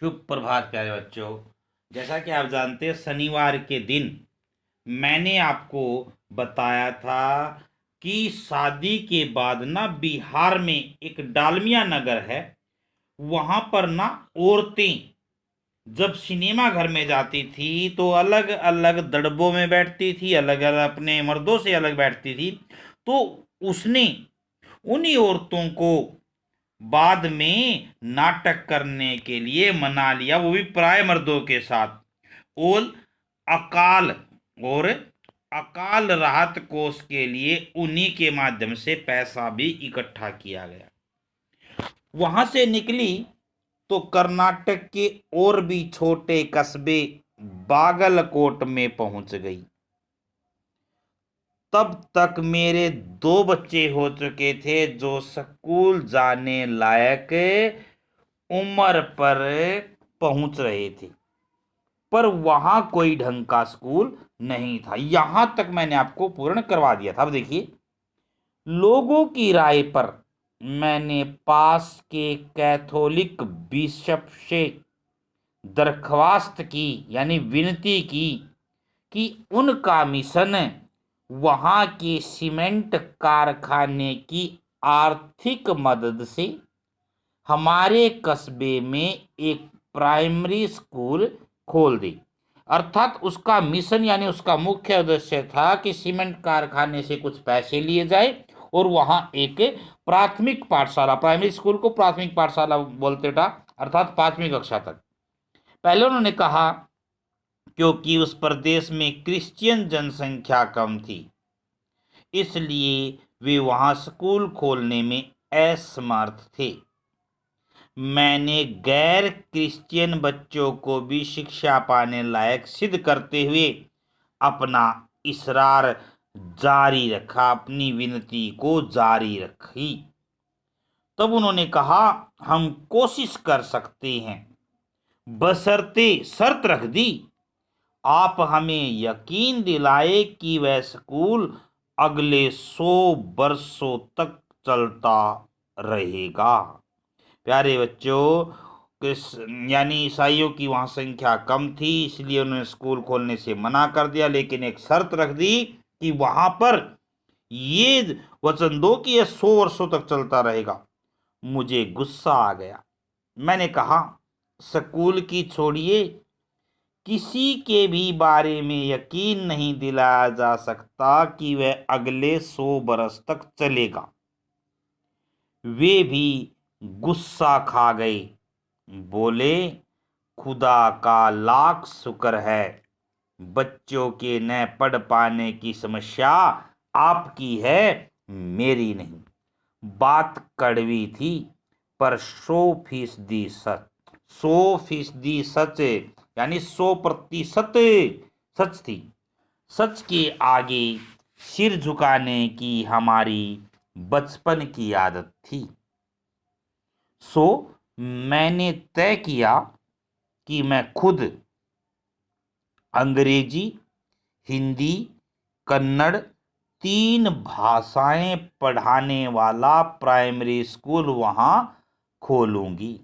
शुभ प्रभात प्यारे बच्चों। जैसा कि आप जानते हैं, शनिवार के दिन मैंने आपको बताया था कि शादी के बाद ना बिहार में एक डालमिया नगर है। वहां पर ना औरतें जब सिनेमा घर में जाती थी तो अलग अलग दड़बों में बैठती थी, अलग अलग अपने मर्दों से अलग बैठती थी। तो उसने उन्हीं औरतों को बाद में नाटक करने के लिए मना लिया, वो भी प्राय मर्दों के साथ। और अकाल और अकाल राहत कोष के लिए उन्हीं के माध्यम से पैसा भी इकट्ठा किया गया। वहां से निकली तो कर्नाटक के और भी छोटे कस्बे बागलकोट में पहुंच गई। तब तक मेरे दो बच्चे हो चुके थे जो स्कूल जाने लायक उम्र पर पहुंच रहे थे, पर वहां कोई ढंग का स्कूल नहीं था। यहां तक मैंने आपको पूर्ण करवा दिया था। अब देखिए, लोगों की राय पर मैंने पास के कैथोलिक बिशप से दरख्वास्त की, यानी विनती की कि उनका मिशन वहां के सीमेंट कारखाने की आर्थिक मदद से हमारे कस्बे में एक प्राइमरी स्कूल खोल दी। अर्थात उसका मिशन यानी उसका मुख्य उद्देश्य था कि सीमेंट कारखाने से कुछ पैसे लिए जाए और वहां एक प्राथमिक पाठशाला, प्राइमरी स्कूल को प्राथमिक पाठशाला बोलते था, अर्थात 5वीं कक्षा तक। पहले उन्होंने कहा क्योंकि उस प्रदेश में क्रिश्चियन जनसंख्या कम थी, इसलिए वे वहां स्कूल खोलने में असमर्थ थे। मैंने गैर क्रिश्चियन बच्चों को भी शिक्षा पाने लायक सिद्ध करते हुए अपना इसरार जारी रखा, अपनी विनती को जारी रखी। तब उन्होंने कहा, हम कोशिश कर सकते हैं, बशर्ते शर्त रख दी, आप हमें यकीन दिलाए कि वह स्कूल अगले 100 वर्षों तक चलता रहेगा। प्यारे बच्चों, यानी ईसाइयों की वहां संख्या कम थी, इसलिए उन्होंने स्कूल खोलने से मना कर दिया, लेकिन एक शर्त रख दी कि वहां पर ये वचन दो कि यह 100 वर्षों तक चलता रहेगा। मुझे गुस्सा आ गया। मैंने कहा, स्कूल की छोड़िए, किसी के भी बारे में यकीन नहीं दिलाया जा सकता कि वह अगले 100 बरस तक चलेगा। वे भी गुस्सा खा गए, बोले, खुदा का लाख शुक्र है, बच्चों के न पढ़ पाने की समस्या आपकी है, मेरी नहीं। बात कड़वी थी, पर 100% सच। 100% सच यानी 100% सच थी। सच के आगे सिर झुकाने की हमारी बचपन की आदत थी। सो मैंने तय किया कि मैं खुद अंग्रेजी, हिंदी, कन्नड़ 3 भाषाएं पढ़ाने वाला प्राइमरी स्कूल वहां खोलूंगी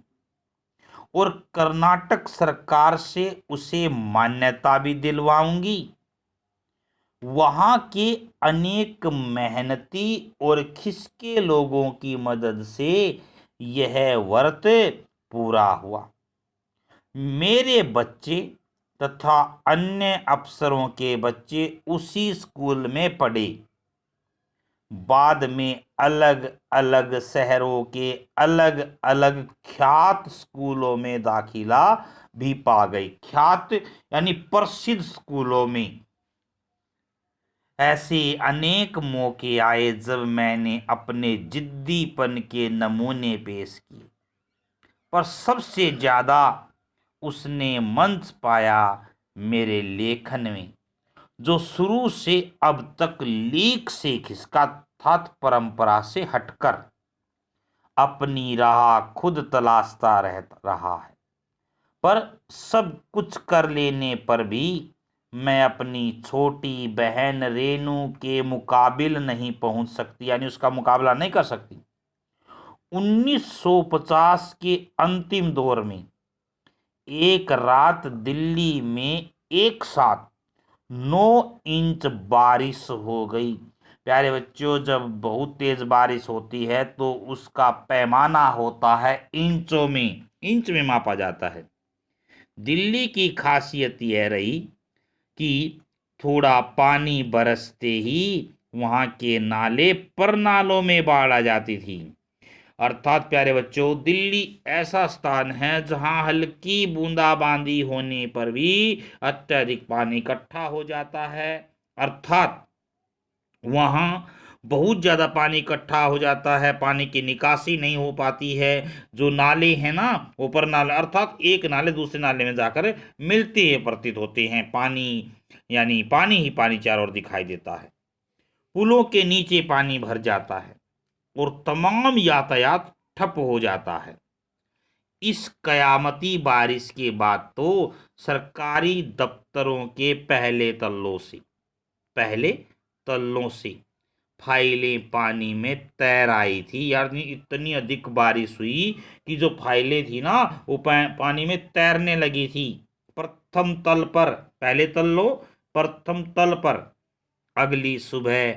और कर्नाटक सरकार से उसे मान्यता भी दिलवाऊंगी। वहां के अनेक मेहनती और खिसके लोगों की मदद से यह व्रत पूरा हुआ। मेरे बच्चे तथा अन्य अफसरों के बच्चे उसी स्कूल में पढ़े। बाद में अलग अलग शहरों के अलग अलग ख्यात स्कूलों में दाखिला भी पा गई। ख्यात यानी प्रसिद्ध स्कूलों में। ऐसे अनेक मौके आए जब मैंने अपने जिद्दीपन के नमूने पेश किए, पर सबसे ज्यादा उसने मंच पाया मेरे लेखन में, जो शुरू से अब तक लीक से खिसका था, परंपरा से हटकर अपनी राह खुद तलाशता रहा है। पर सब कुछ कर लेने पर भी मैं अपनी छोटी बहन रेनू के मुकाबिल नहीं पहुंच सकती, यानी उसका मुकाबला नहीं कर सकती। 1950 के अंतिम दौर में एक रात दिल्ली में एक साथ 9 इंच बारिश हो गई। प्यारे बच्चों, जब बहुत तेज बारिश होती है तो उसका पैमाना होता है इंचों में, इंच में मापा जाता है। दिल्ली की खासियत यह रही कि थोड़ा पानी बरसते ही वहां के नाले पर नालों में बाढ़ आ जाती थी। अर्थात प्यारे बच्चों, दिल्ली ऐसा स्थान है जहां हल्की बूंदाबांदी होने पर भी अत्यधिक पानी इकट्ठा हो जाता है। अर्थात वहां बहुत ज्यादा पानी इकट्ठा हो जाता है, पानी की निकासी नहीं हो पाती है। जो नाले हैं ना, ऊपर नाले, अर्थात एक नाले दूसरे नाले में जाकर मिलते हैं, प्रतीत होते हैं। पानी यानी पानी ही पानी चारों ओर दिखाई देता है। पुलों के नीचे पानी भर जाता है और तमाम यातायात ठप हो जाता है। इस कयामती बारिश के बाद तो सरकारी दफ्तरों के पहले तल्लों से फाइलें पानी में तैर आई थी। यानी इतनी अधिक बारिश हुई कि जो फाइलें थी ना, वो पानी में तैरने लगी थी। प्रथम तल पर, पहले तल्लों, प्रथम तल पर अगली सुबह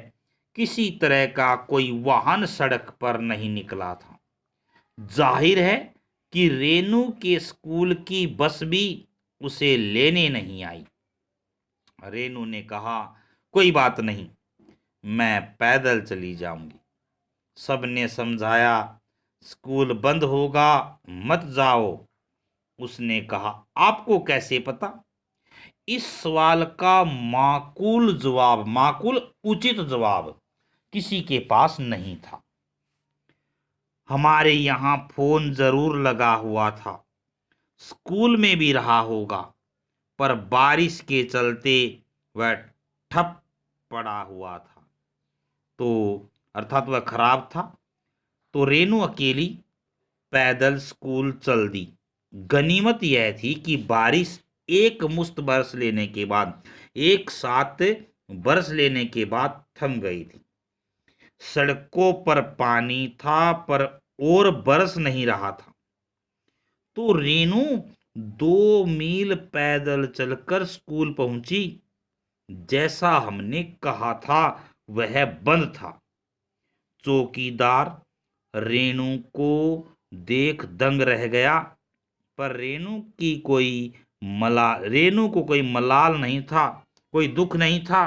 किसी तरह का कोई वाहन सड़क पर नहीं निकला था। जाहिर है कि रेनू के स्कूल की बस भी उसे लेने नहीं आई। रेनू ने कहा, कोई बात नहीं, मैं पैदल चली जाऊंगी। सबने समझाया, स्कूल बंद होगा, मत जाओ। उसने कहा, आपको कैसे पता? इस सवाल का माकूल उचित जवाब किसी के पास नहीं था। हमारे यहाँ फोन जरूर लगा हुआ था, स्कूल में भी रहा होगा, पर बारिश के चलते वह ठप पड़ा हुआ था। तो अर्थात वह खराब था। तो रेनू अकेली पैदल स्कूल चल दी। गनीमत यह थी कि बारिश एक मुश्त बरस लेने के बाद, एक साथ बरस लेने के बाद थम गई थी। सड़कों पर पानी था पर और बरस नहीं रहा था। तो रेनू 2 मील पैदल चलकर स्कूल पहुंची। जैसा हमने कहा था, वह बंद था। चौकीदार रेनू को देख दंग रह गया, पर रेनू को कोई मलाल नहीं था, कोई दुख नहीं था,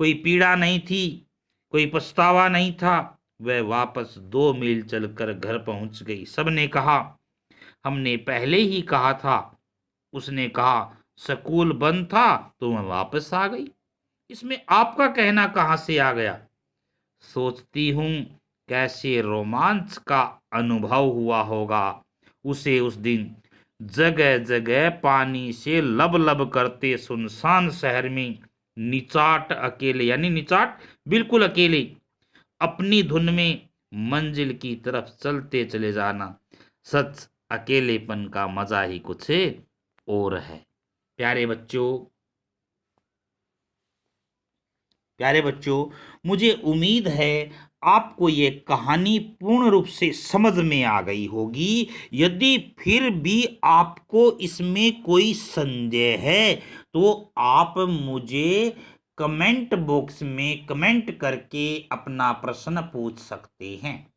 कोई पीड़ा नहीं थी, कोई पछतावा नहीं था। वह वापस 2 मील चलकर घर पहुंच गई। सबने कहा, हमने पहले ही कहा था। उसने कहा, स्कूल बंद था तो मैं वापस आ गई, इसमें आपका कहना कहां से आ गया? सोचती हूं कैसे रोमांच का अनुभव हुआ होगा उसे उस दिन। जगह जगह पानी से लब लब करते सुनसान शहर में निचाट अकेले, यानी निचाट बिल्कुल अकेले, अपनी धुन में मंजिल की तरफ चलते चले जाना। सच, अकेलेपन का मजा ही कुछ और है। प्यारे बच्चों, मुझे उम्मीद है आपको ये कहानी पूर्ण रूप से समझ में आ गई होगी। यदि फिर भी आपको इसमें कोई संदेह है तो आप मुझे कमेंट बॉक्स में कमेंट करके अपना प्रश्न पूछ सकते हैं।